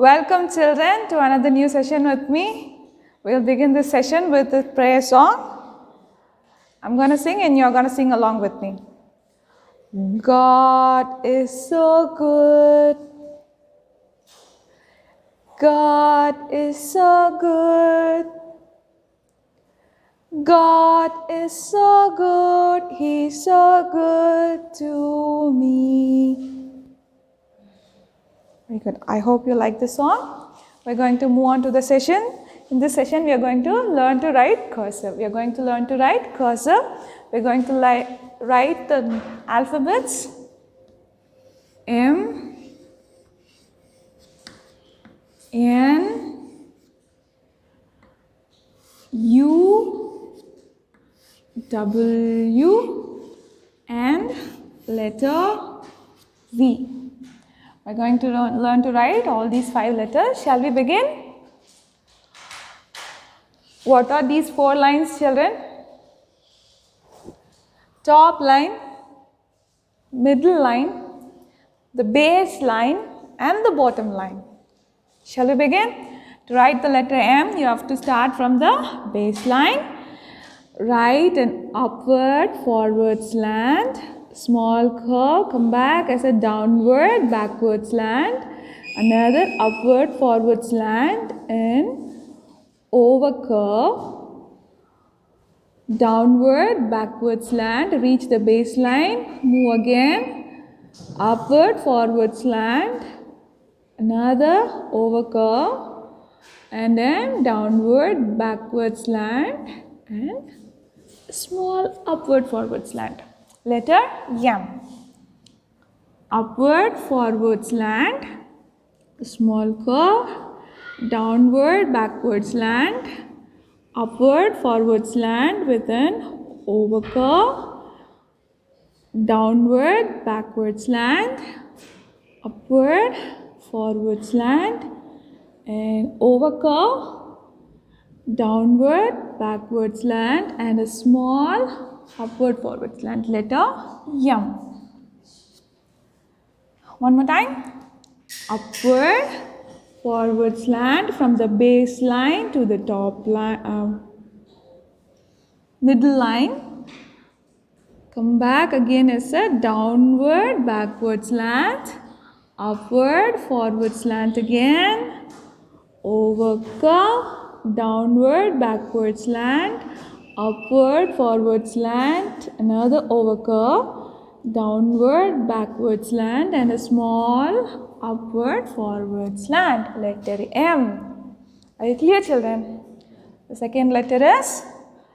Welcome children to another new session with me. We'll begin this session with a prayer song. I'm going to sing and you're going to sing along with me. God is so good. God is so good. God is so good. He's so good to me. Very good. I hope you like this song. We're going to move on to the session. In this session, we are going to learn to write cursive. We are going to learn to write cursive. We're going to write the alphabets M, N, U, W, and letter V. We're going to learn to write all these 5 letters. Shall we begin? What are these 4 lines, children? Top line, middle line, the base line, and the bottom line. Shall we begin? To write the letter M, you have to start from the base line. Write an upward, forward slant, small curve, come back as a downward, backward slant, another upward, forward slant, and over curve, downward, backward slant, reach the baseline, move again, upward, forward slant, another over curve, and then downward, backward slant, and small upward, forward slant. Letter M. Upward, forward slant, small curve, downward, backward slant, upward, forward slant with an over curve, downward, backward slant, upward, forward slant, and over curve, downward, backward slant, and a small upward, forward slant. Letter M. One more time. Upward, forward slant from the base line to the top line, middle line. Come back again as a downward, backward slant, upward, forward slant again, over curve, downward, backward slant, upward, forward slant, another over curve, downward, backward slant, and a small upward, forward slant. Letter M. Are you clear, children? The second letter is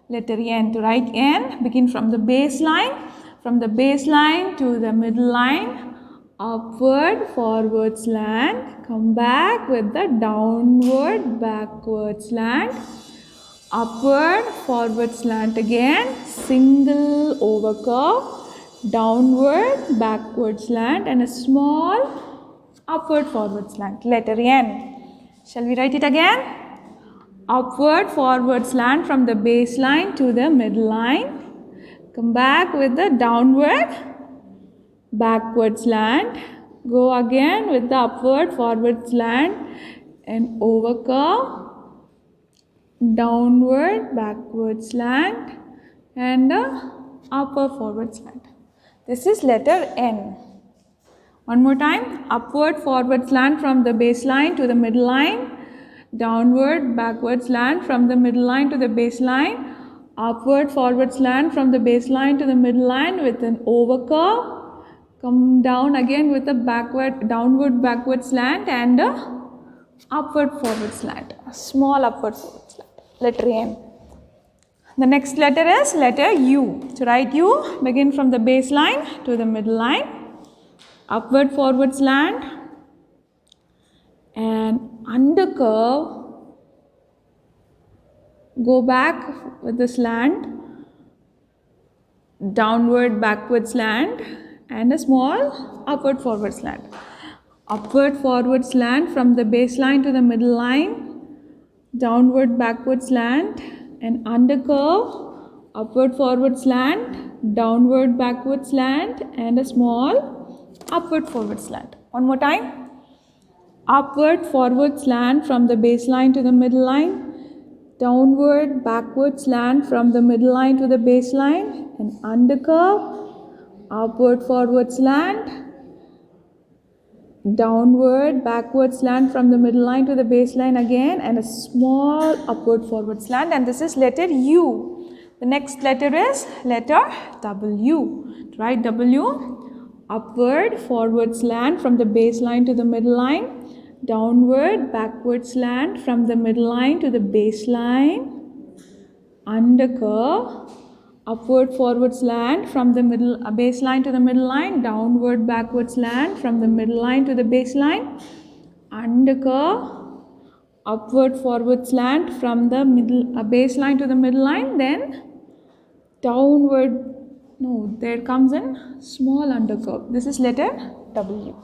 letter N. To write N, begin from the base line. From the base line to the middle line, upward, forward slant, come back with the downward, backward slant, upward, forward slant again, single over curve, downward, backward slant, and a small upward, forward slant. Letter N. Shall we write it again? Upward, forward slant from the base line to the middle line. Come back with the downward, backward slant. Go again with the upward, forward slant, and over curve, downward, backward slant, and the upper, forward slant. This is letter N. One more time. Upward, forward slant from the baseline to the middle line. Downward, backward slant from the middle line to the baseline. Upward, forward slant from the baseline to the middle line with an over curve. Come down again with a downward, backward slant, and a upward, forward slant. A small upward, forward slant. Letter N. The next letter is letter U. To write U, begin from the baseline to the middle line. Upward, forward slant, and under curve, go back with the slant, downward, backward slant, and a small upward, forward slant. Upward, forward slant from the baseline to the middle line, downward, backward slant, and under curve, upward, forward slant, downward, backward slant, and a small upward, forward slant. One more time. upward forward slant from the baseline to the midline, downward backward slant from the midline to the baseline, and undercurve, upward forward slant, downward backward slant from the midline to the baseline again, and a small upward forward slant, and this is letter U. The next letter is letter W. To write W, upward forward slant from the baseline to the midline, downward backward slant from the midline to the baseline, undercurve, upward forward slant from the baseline to the midline, downward backward slant from the midline to the baseline, undercurve, upward forward slant from the baseline to the midline, then downward, there comes in small undercurve. This is letter W.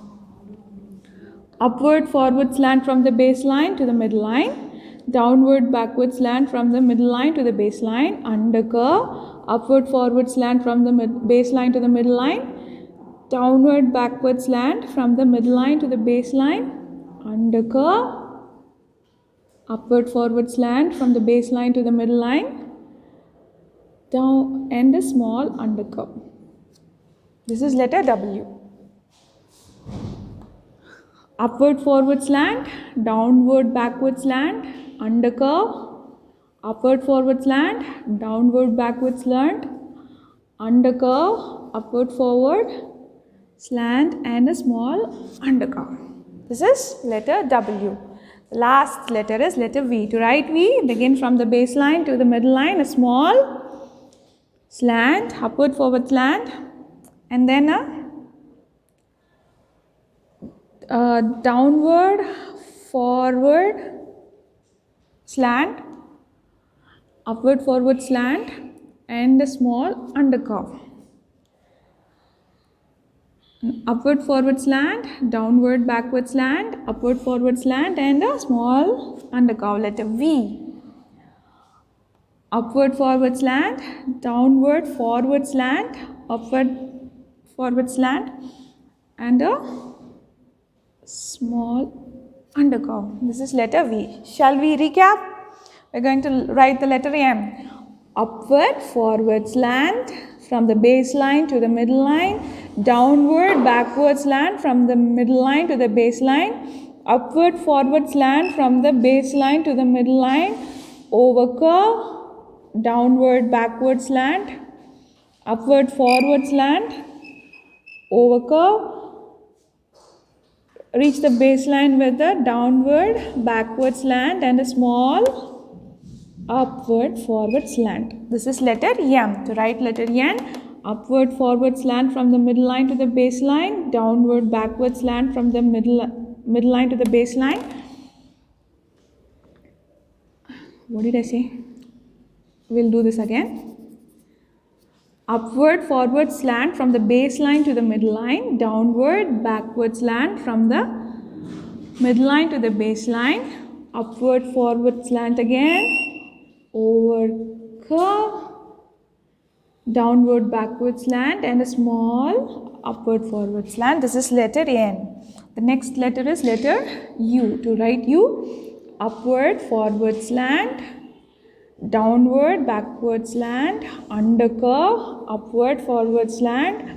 Upward forward slant from the baseline to the midline, downward backward slant from the midline to the baseline, undercurve, upward forward slant from the baseline to the midline, downward backward slant from the midline to the baseline, undercurve, upward forward slant from the baseline to the midline, down, and a small undercurve. This is letter W. Upward forward slant, downward backward slant, undercurve, upward forward slant, downward backward slant, undercurve, upward forward slant, and a small undercurve. This is letter W. The last letter is letter V. To write V, begin from the baseline to the middle line, a small slant, upward forward slant, and then a downward forward slant, upward forward slant, and a small undercurve. Upward forward slant, downward backward slant, upward forward slant, and a small undercurve. Letter V. Upward forward slant, downward forward slant, upward forward slant, and a small undercurve. This is letter V. Shall we recap? We're going to write the letter M. Upward forward slant from the baseline to the middle line, downward backward slant from the middle line to the baseline, upward forward slant from the baseline to the middle line, overcurve, downward backward slant, upward forward slant, overcurve, reach the baseline with a downward backward slant and a small upward forward slant. This is letter M. To write letter N, upward forward slant from the middle line to the baseline, downward backward slant from the middle line to the baseline. What did I say? We'll do this again. Upward forward slant from the baseline to the midline, downward backward slant from the midline to the baseline, upward forward slant again, over curve, downward backward slant, and a small upward forward slant. This is letter N. The next letter is letter U. To write U, upward forward slant, downward backward slant, undercurve, upward forward slant,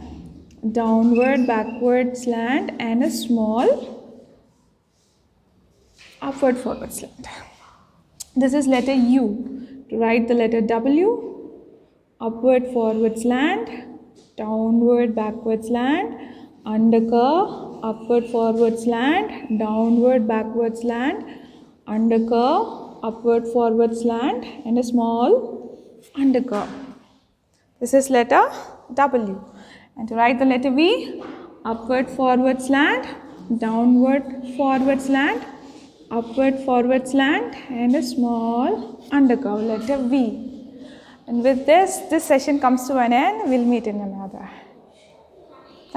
downward backward slant, and a small upward forward slant. This is letter U. To write the letter W, upward forward slant, downward backward slant, undercurve, upward forward slant, downward backward slant, undercurve, upward forward slant, and a small undercurve. This is letter W. And to write the letter V, upward forward slant, downward forward slant, upward forward slant, and a small undercurve. Letter V. And with this session comes to an end. We'll meet in another.